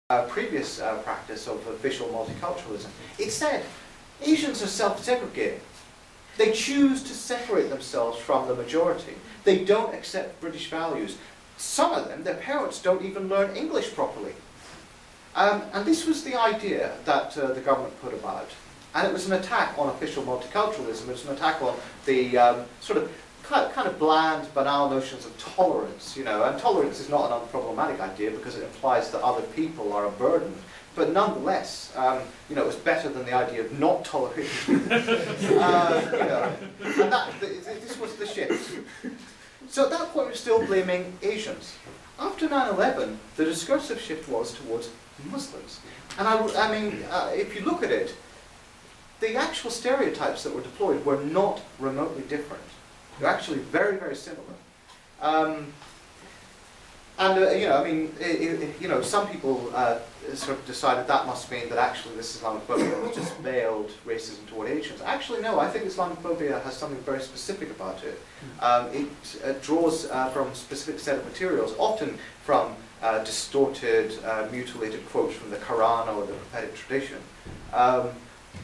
from previous practice of official multiculturalism. It said Asians are self-segregating. They choose to separate themselves from the majority. They don't accept British values. Some of them, their parents don't even learn English properly. And this was the idea that the government put about. And it was an attack on official multiculturalism. It was an attack on the sort of kind of bland, banal notions of tolerance, and tolerance is not an unproblematic idea because it implies that other people are a burden. But nonetheless, it's better than the idea of not tolerating. And this was the shift. So at that point, we're still blaming Asians. After 9/11, the discursive shift was towards Muslims. And I mean, if you look at it, the actual stereotypes that were deployed were not remotely different. They're actually very, very similar. Some people sort of decided that must mean that actually this Islamophobia was just veiled racism toward Asians. Actually, no, I think Islamophobia has something very specific about it. It draws from a specific set of materials, often from distorted, mutilated quotes from the Quran or the prophetic tradition.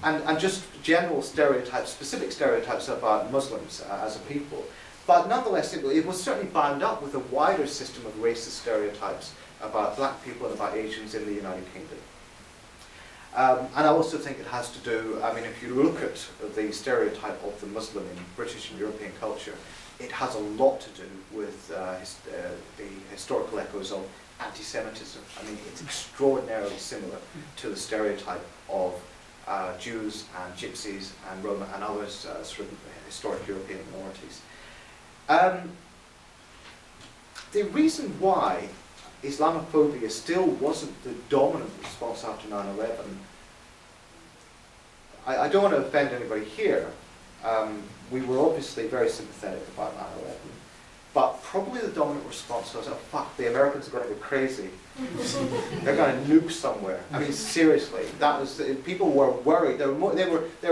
And just general stereotypes, specific stereotypes about Muslims as a people. But nonetheless, it was certainly bound up with a wider system of racist stereotypes about black people and about Asians in the United Kingdom. And I also think it has to do, if you look at the stereotype of the Muslim in British and European culture, it has a lot to do with the historical echoes of anti-Semitism. It's extraordinarily similar to the stereotype of Jews and Gypsies and Roma and others sort of historic European minorities. The reason why Islamophobia still wasn't the dominant response after 9/11, I don't want to offend anybody here. We were obviously very sympathetic about 9/11, but probably the dominant response was, oh fuck, the Americans are going to go crazy. They're going to nuke somewhere. Seriously, people were worried. They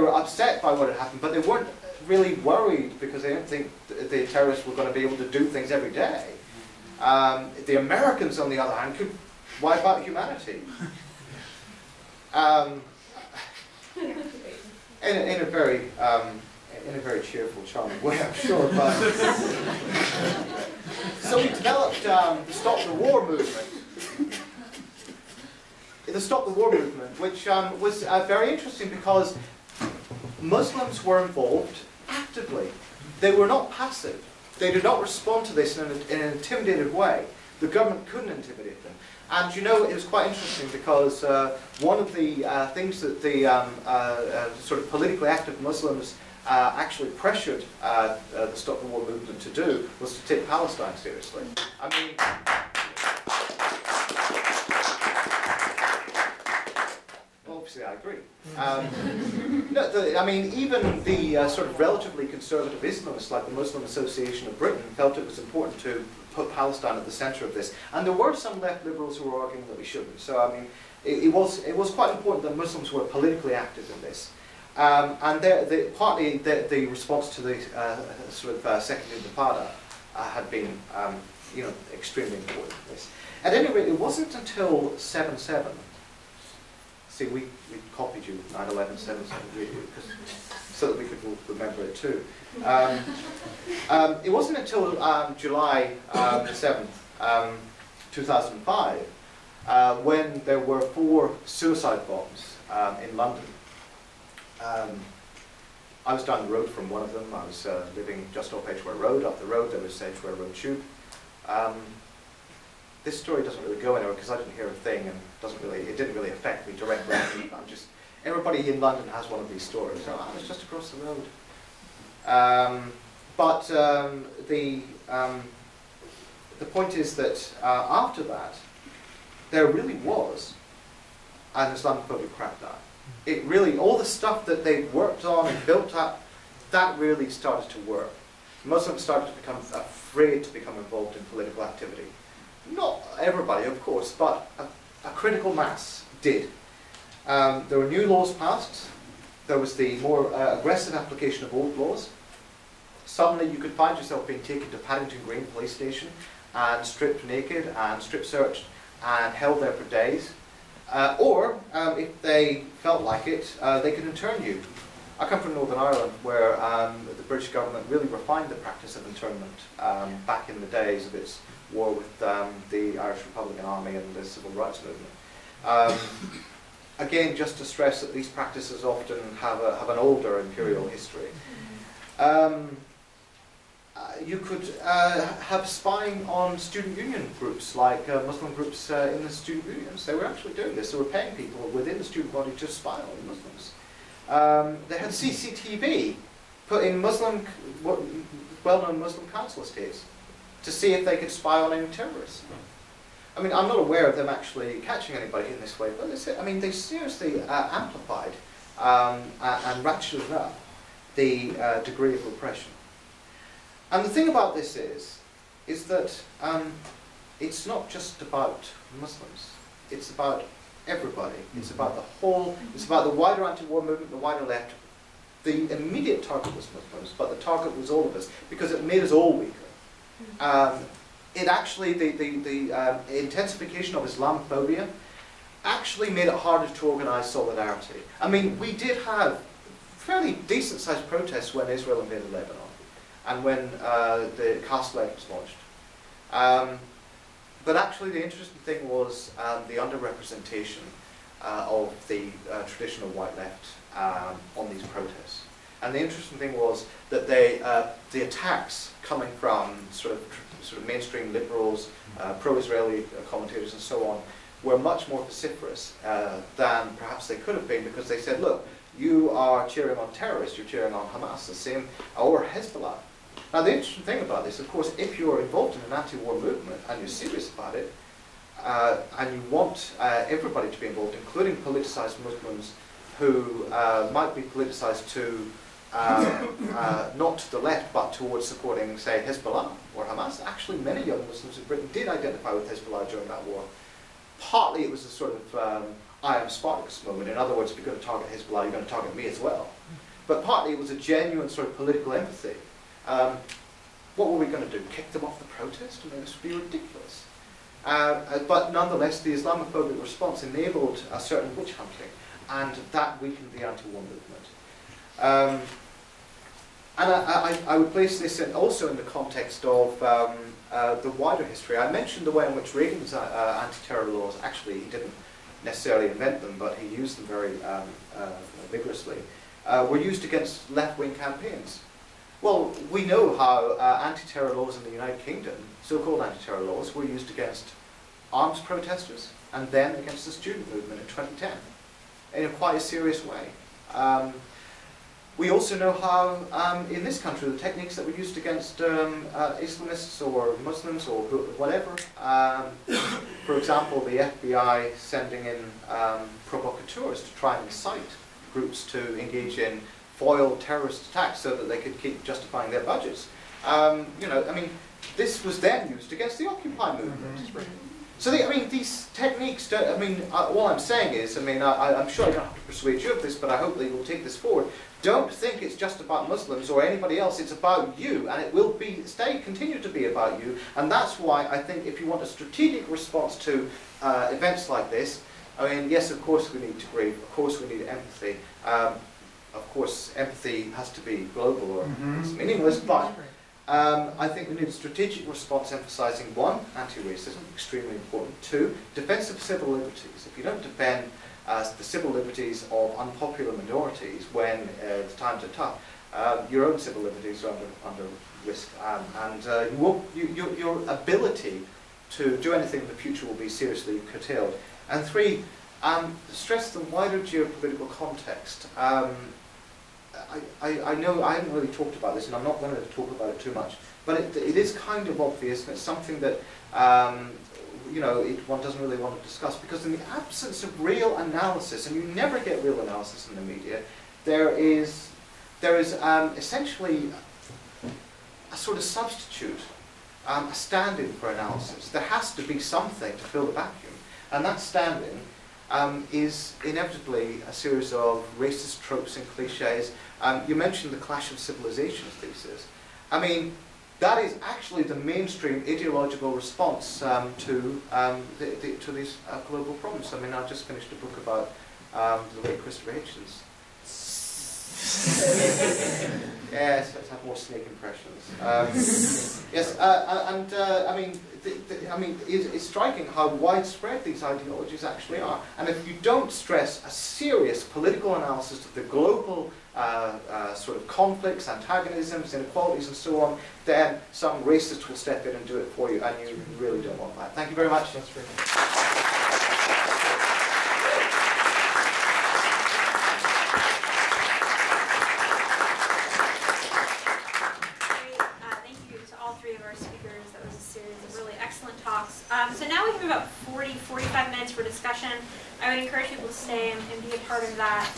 were upset by what had happened, but they weren't really worried because they didn't think the terrorists were going to be able to do things every day. The Americans, on the other hand, could wipe out humanity. In a very cheerful, charming way, I'm sure. But so we developed the Stop the War movement. The Stop the War movement, which was very interesting because Muslims were involved actively. They were not passive. They did not respond to this in an intimidated way. The government couldn't intimidate them. And it was quite interesting because one of the things that the sort of politically active Muslims actually pressured the Stop the War movement to do was to take Palestine seriously. Obviously, I agree. Even the sort of relatively conservative Islamists, like the Muslim Association of Britain, felt it was important to put Palestine at the centre of this. And there were some left liberals who were arguing that we shouldn't. So, it was quite important that Muslims were politically active in this. And partly the response to the sort of Second Intifada had been, extremely important in this. At any rate, it wasn't until 7/7. See, we copied you 9/11, 7/7, really, so that we could remember it too. It wasn't until July the 7th, 2005, when there were 4 suicide bombs in London. I was down the road from one of them. I was living just off Edgware Road. Up the road there was Edgware Road Tube. This story doesn't really go anywhere because I didn't hear a thing, and it didn't really affect me directly. Everybody in London has one of these stories. So I was just across the road. The point is that after that, there really was an Islamophobic crackdown. It really, all the stuff that they worked on and built up, that really started to work. Muslims started to become afraid to become involved in political activity. Not everybody, of course, but a critical mass did. There were new laws passed. There was the more aggressive application of old laws. Suddenly you could find yourself being taken to Paddington Green police station and stripped naked and strip searched and held there for days. Or, if they felt like it, they could intern you. I come from Northern Ireland, where the British government really refined the practice of internment back in the days of its war with the Irish Republican Army and the Civil Rights Movement. Again, just to stress that these practices often have an older imperial history. you could have spying on student union groups, like Muslim groups in the student unions. They were actually doing this. They were paying people within the student body to spy on Muslims. They had CCTV put in well-known Muslim council estates to see if they could spy on any terrorists. I mean, I'm not aware of them actually catching anybody in this way, but they seriously amplified and ratcheted up the degree of repression. And the thing about this is that it's not just about Muslims. It's about everybody. It's about the whole, it's about the wider anti-war movement, the wider left. The immediate target was Muslims, but the target was all of us, because it made us all weaker. It actually, the intensification of Islamophobia actually made it harder to organise solidarity. I mean, we did have fairly decent-sized protests when Israel invaded Lebanon, and when the Castle was launched. But actually the interesting thing was the underrepresentation of the traditional white left on these protests. And the interesting thing was that the attacks coming from sort of mainstream liberals, pro-Israeli commentators and so on, were much more vociferous than perhaps they could have been, because they said, look, you are cheering on terrorists, you're cheering on Hamas, the same, or Hezbollah. Now the interesting thing about this, of course, if you're involved in an anti-war movement and you're serious about it, and you want everybody to be involved, including politicized Muslims who might be politicized to not to the left but towards supporting, say, Hezbollah or Hamas. Actually, many young Muslims in Britain did identify with Hezbollah during that war. Partly it was a sort of I am Spartacus moment. In other words, if you're going to target Hezbollah, you're going to target me as well. But partly it was a genuine sort of political empathy. What were we going to do? Kick them off the protest? I mean, this would be ridiculous. But nonetheless, the Islamophobic response enabled a certain witch hunting, and that weakened the anti-war movement. And I would place this also in the context of the wider history. I mentioned the way in which Reagan's anti-terror laws, actually he didn't necessarily invent them, but he used them very vigorously, were used against left-wing campaigns. Well, we know how anti-terror laws in the United Kingdom, so-called anti-terror laws, were used against arms protesters and then against the student movement in 2010 in a quite a serious way. We also know how, in this country, the techniques that were used against Islamists or Muslims or whatever, for example, the FBI sending in provocateurs to try and incite groups to engage in foiled terrorist attacks so that they could keep justifying their budgets. You know, I mean, this was then used against the Occupy movement. So, I mean, these techniques don't, I mean, all I'm saying is, I mean, I'm sure I don't have to persuade you of this, but I hope that you will take this forward. Don't think it's just about Muslims or anybody else, it's about you, and it will be, continue to be about you, and that's why I think if you want a strategic response to events like this, I mean, yes, of course we need to grieve, of course we need empathy, of course empathy has to be global or it's meaningless, but I think we need a strategic response emphasising, one, anti-racism, extremely important, two, defence of civil liberties. If you don't defend the civil liberties of unpopular minorities when the times are tough, your own civil liberties are under risk, and your ability to do anything in the future will be seriously curtailed. And three, stress the wider geopolitical context. I know I haven't really talked about this, and I'm not going to talk about it too much, but it is kind of obvious, and it's something that you know, one doesn't really want to discuss, because in the absence of real analysis, and you never get real analysis in the media, there is essentially a sort of substitute, a stand-in for analysis. There has to be something to fill the vacuum, and that stand-in is inevitably a series of racist tropes and cliches. You mentioned the clash of civilizations thesis. I mean, that is actually the mainstream ideological response to these global problems. I mean, I just finished a book about the late Christopher Hitchens. Yes, let's have more snake impressions. Yes, I mean, I mean, it's striking how widespread these ideologies actually are. And if you don't stress a serious political analysis of the global sort of conflicts, antagonisms, inequalities, and so on, then some racist will step in and do it for you, and you really don't want that. Thank you very much. That's very much. So now we have about 45 minutes for discussion. I would encourage people to stay and be a part of that.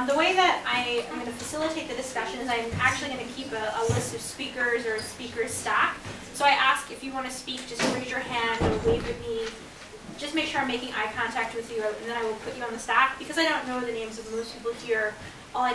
The way that I am going to facilitate the discussion is I'm actually going to keep a list of speakers or a speakers stack. So I ask if you want to speak, just raise your hand or wave at me. Just make sure I'm making eye contact with you, and then I will put you on the stack. Because I don't know the names of most people here, all I